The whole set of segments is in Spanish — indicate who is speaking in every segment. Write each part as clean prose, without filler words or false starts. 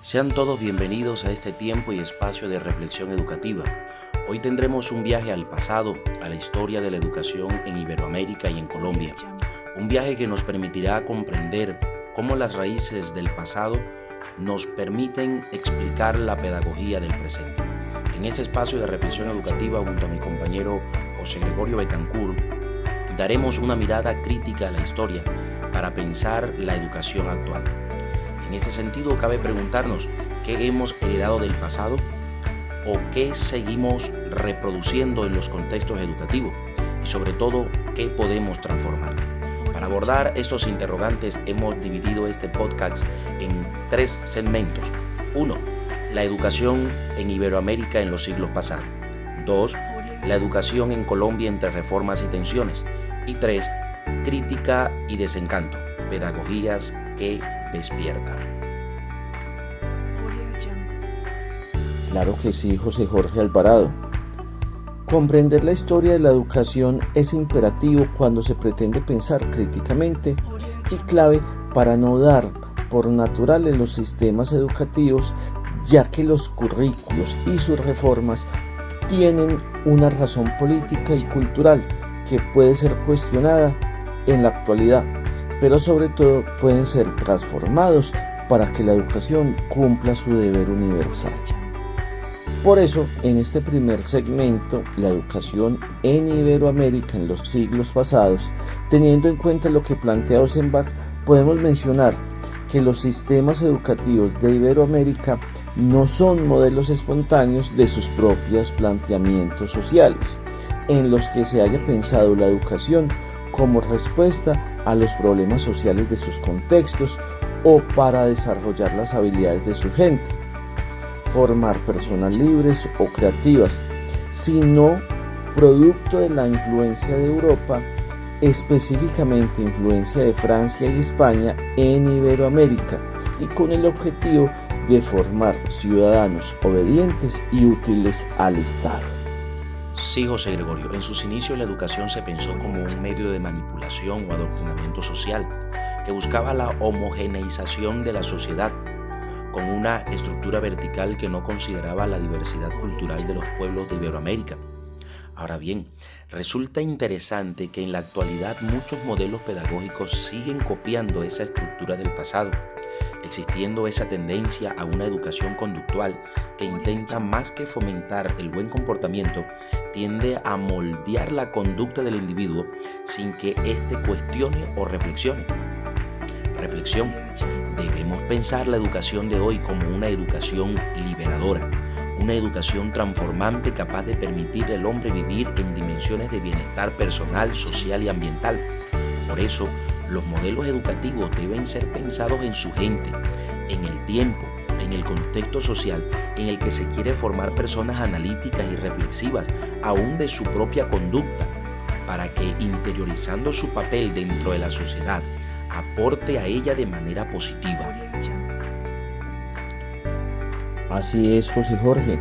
Speaker 1: Sean todos bienvenidos a este tiempo y espacio de reflexión educativa. Hoy tendremos un viaje al pasado, a la historia de la educación en Iberoamérica y en Colombia. Un viaje que nos permitirá comprender cómo las raíces del pasado nos permiten explicar la pedagogía del presente. En este espacio de reflexión educativa, junto a mi compañero José Gregorio Betancourt, daremos una mirada crítica a la historia para pensar la educación actual. En este sentido, cabe preguntarnos qué hemos heredado del pasado o qué seguimos reproduciendo en los contextos educativos y sobre todo, qué podemos transformar. Para abordar estos interrogantes hemos dividido este podcast en 3 segmentos. 1. La educación en Iberoamérica en los siglos pasados. 2. La educación en Colombia entre reformas y tensiones. Y 3. Crítica y desencanto. Pedagogías que despiertan.
Speaker 2: Claro que sí, José Jorge Alvarado. Comprender la historia de la educación es imperativo cuando se pretende pensar críticamente y clave para no dar por natural en los sistemas educativos, ya que los currículos y sus reformas tienen una razón política y cultural que puede ser cuestionada en la actualidad, pero sobre todo pueden ser transformados para que la educación cumpla su deber universal. Por eso, en este primer segmento, la educación en Iberoamérica en los siglos pasados, teniendo en cuenta lo que plantea Osenbach, podemos mencionar que los sistemas educativos de Iberoamérica no son modelos espontáneos de sus propios planteamientos sociales, en los que se haya pensado la educación como respuesta a los problemas sociales de sus contextos o para desarrollar las habilidades de su gente, formar personas libres o creativas, sino producto de la influencia de Europa, específicamente influencia de Francia y España en Iberoamérica, y con el objetivo de formar ciudadanos obedientes y útiles al Estado.
Speaker 1: Sí, José Gregorio, en sus inicios la educación se pensó como un medio de manipulación o adoctrinamiento social que buscaba la homogeneización de la sociedad, con una estructura vertical que no consideraba la diversidad cultural de los pueblos de Iberoamérica. Ahora bien, resulta interesante que en la actualidad muchos modelos pedagógicos siguen copiando esa estructura del pasado, existiendo esa tendencia a una educación conductual que intenta, más que fomentar el buen comportamiento, tiende a moldear la conducta del individuo sin que éste cuestione o reflexione. Reflexión. Debemos pensar la educación de hoy como una educación liberadora, una educación transformante capaz de permitirle al hombre vivir en dimensiones de bienestar personal, social y ambiental. Por eso, los modelos educativos deben ser pensados en su gente, en el tiempo, en el contexto social en el que se quiere formar personas analíticas y reflexivas, aún de su propia conducta, para que, interiorizando su papel dentro de la sociedad, aporte a ella de manera positiva.
Speaker 2: Así es, José Jorge.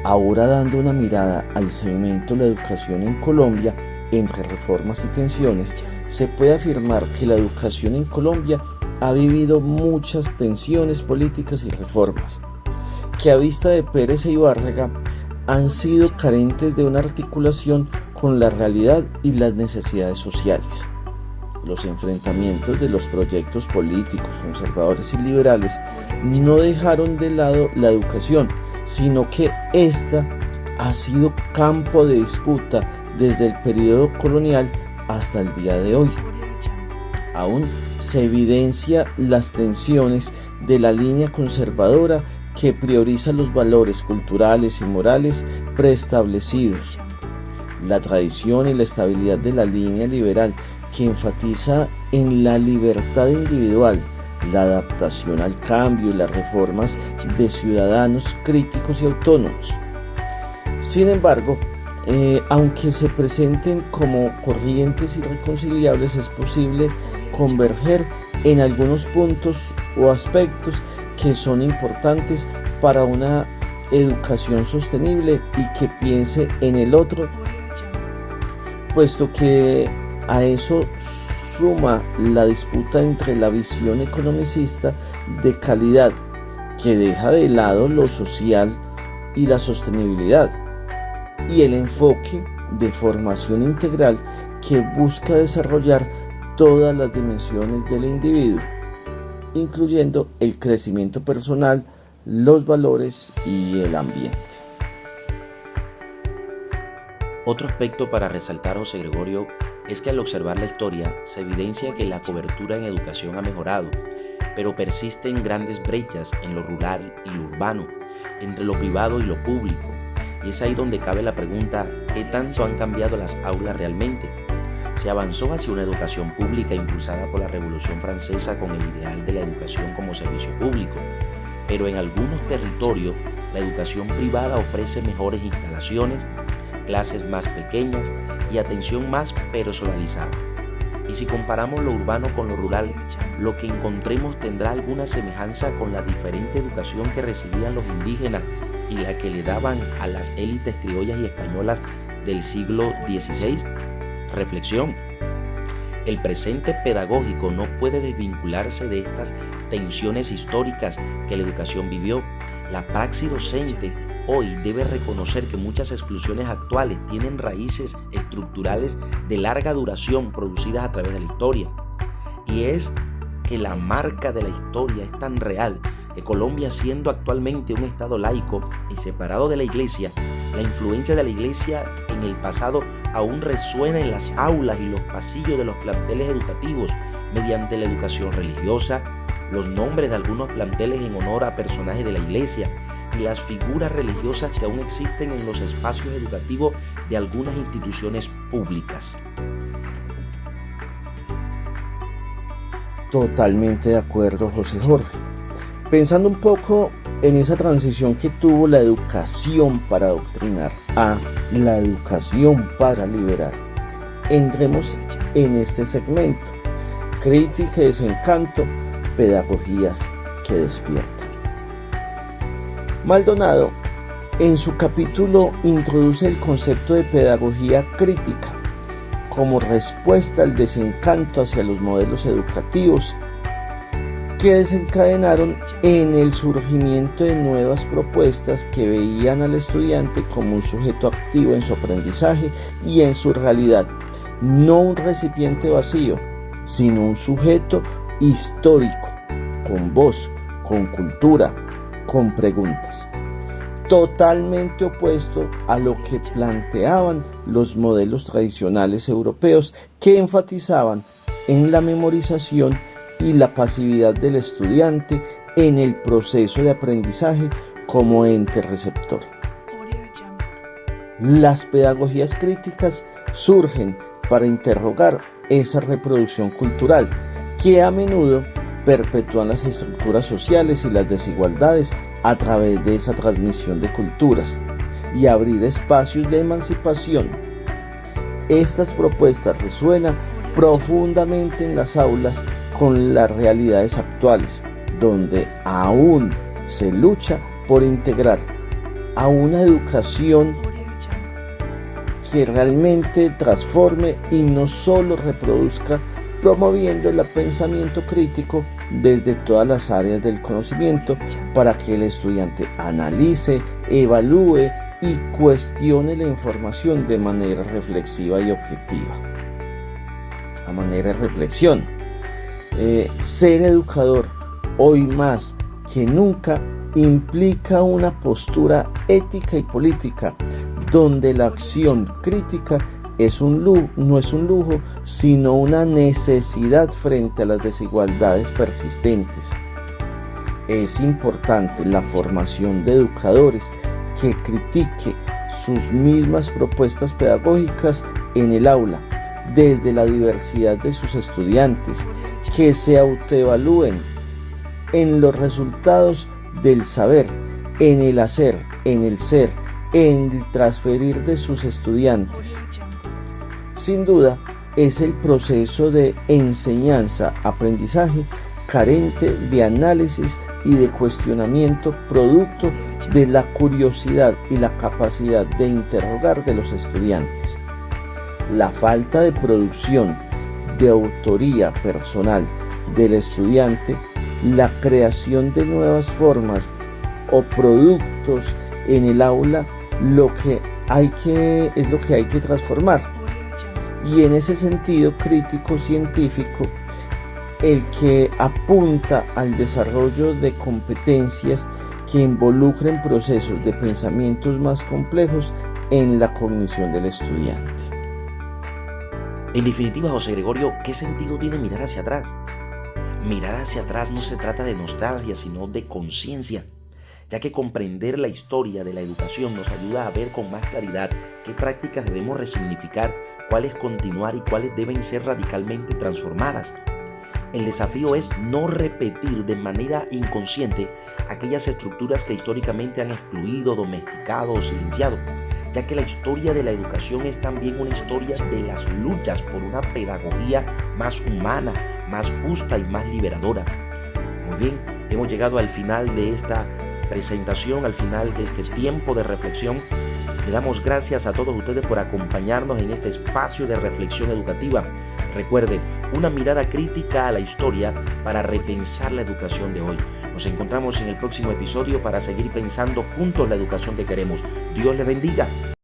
Speaker 2: Ahora, dando una mirada al segmento de la educación en Colombia, entre reformas y tensiones, se puede afirmar que la educación en Colombia ha vivido muchas tensiones políticas y reformas, que a vista de Pérez e Ibárrega han sido carentes de una articulación con la realidad y las necesidades sociales. Los enfrentamientos de los proyectos políticos conservadores y liberales no dejaron de lado la educación, sino que ésta ha sido campo de disputa desde el periodo colonial hasta el día de hoy. Aún se evidencia las tensiones de la línea conservadora que prioriza los valores culturales y morales preestablecidos, la tradición y la estabilidad de la línea liberal, que enfatiza en la libertad individual, la adaptación al cambio y las reformas de ciudadanos críticos y autónomos. Sin embargo, aunque se presenten como corrientes irreconciliables, es posible converger en algunos puntos o aspectos que son importantes para una educación sostenible y que piense en el otro, puesto que a eso suma la disputa entre la visión economicista de calidad que deja de lado lo social y la sostenibilidad, y el enfoque de formación integral que busca desarrollar todas las dimensiones del individuo, incluyendo el crecimiento personal, los valores y el ambiente.
Speaker 1: Otro aspecto para resaltar, José Gregorio, es que al observar la historia se evidencia que la cobertura en educación ha mejorado, pero persisten grandes brechas en lo rural y lo urbano, entre lo privado y lo público. Y es ahí donde cabe la pregunta: ¿qué tanto han cambiado las aulas realmente? Se avanzó hacia una educación pública impulsada por la Revolución Francesa con el ideal de la educación como servicio público, pero en algunos territorios la educación privada ofrece mejores instalaciones, clases más pequeñas y atención más personalizada. Y si comparamos lo urbano con lo rural, lo que encontremos tendrá alguna semejanza con la diferente educación que recibían los indígenas y la que le daban a las élites criollas y españolas del siglo XVI. Reflexión: el presente pedagógico no puede desvincularse de estas tensiones históricas que la educación vivió. La praxis docente hoy debe reconocer que muchas exclusiones actuales tienen raíces estructurales de larga duración producidas a través de la historia. Y es que la marca de la historia es tan real que Colombia, siendo actualmente un estado laico y separado de la iglesia, la influencia de la iglesia en el pasado aún resuena en las aulas y los pasillos de los planteles educativos mediante la educación religiosa, los nombres de algunos planteles en honor a personajes de la iglesia y las figuras religiosas que aún existen en los espacios educativos de algunas instituciones públicas.
Speaker 2: Totalmente de acuerdo, José Jorge. Pensando un poco en esa transición que tuvo la educación para adoctrinar a la educación para liberar, entremos en este segmento: crítica y desencanto, pedagogías que despiertan. Maldonado, en su capítulo, introduce el concepto de pedagogía crítica como respuesta al desencanto hacia los modelos educativos que desencadenaron en el surgimiento de nuevas propuestas que veían al estudiante como un sujeto activo en su aprendizaje y en su realidad, no un recipiente vacío, sino un sujeto histórico, con voz, con cultura, con preguntas. Totalmente opuesto a lo que planteaban los modelos tradicionales europeos, que enfatizaban en la memorización y la pasividad del estudiante en el proceso de aprendizaje como ente receptor. Las pedagogías críticas surgen para interrogar esa reproducción cultural que a menudo perpetúan las estructuras sociales y las desigualdades a través de esa transmisión de culturas y abrir espacios de emancipación. Estas propuestas resuenan profundamente en las aulas con las realidades actuales, donde aún se lucha por integrar a una educación que realmente transforme y no solo reproduzca, promoviendo el pensamiento crítico desde todas las áreas del conocimiento para que el estudiante analice, evalúe y cuestione la información de manera reflexiva y objetiva. A manera de reflexión, ser educador hoy más que nunca implica una postura ética y política donde la acción crítica no es un lujo, sino una necesidad frente a las desigualdades persistentes. Es importante la formación de educadores que critique sus mismas propuestas pedagógicas en el aula, desde la diversidad de sus estudiantes, que se autoevalúen en los resultados del saber, en el hacer, en el ser, en el transferir de sus estudiantes. Sin duda, es el proceso de enseñanza-aprendizaje carente de análisis y de cuestionamiento, producto de la curiosidad y la capacidad de interrogar de los estudiantes. La falta de producción de autoría personal del estudiante la creación de nuevas formas o productos en el aula es lo que hay que transformar. Y en ese sentido crítico científico, el que apunta al desarrollo de competencias que involucren procesos de pensamientos más complejos en la cognición del estudiante.
Speaker 1: En definitiva, José Gregorio, ¿qué sentido tiene mirar hacia atrás? Mirar hacia atrás no se trata de nostalgia, sino de conciencia, ya que comprender la historia de la educación nos ayuda a ver con más claridad qué prácticas debemos resignificar, cuáles continuar y cuáles deben ser radicalmente transformadas. El desafío es no repetir de manera inconsciente aquellas estructuras que históricamente han excluido, domesticado o silenciado, ya que la historia de la educación es también una historia de las luchas por una pedagogía más humana, más justa y más liberadora. Muy bien, hemos llegado al final de esta presentación, al final de este tiempo de reflexión. Le damos gracias a todos ustedes por acompañarnos en este espacio de reflexión educativa. Recuerde, una mirada crítica a la historia para repensar la educación de hoy. Nos encontramos en el próximo episodio para seguir pensando juntos la educación que queremos. Dios les bendiga.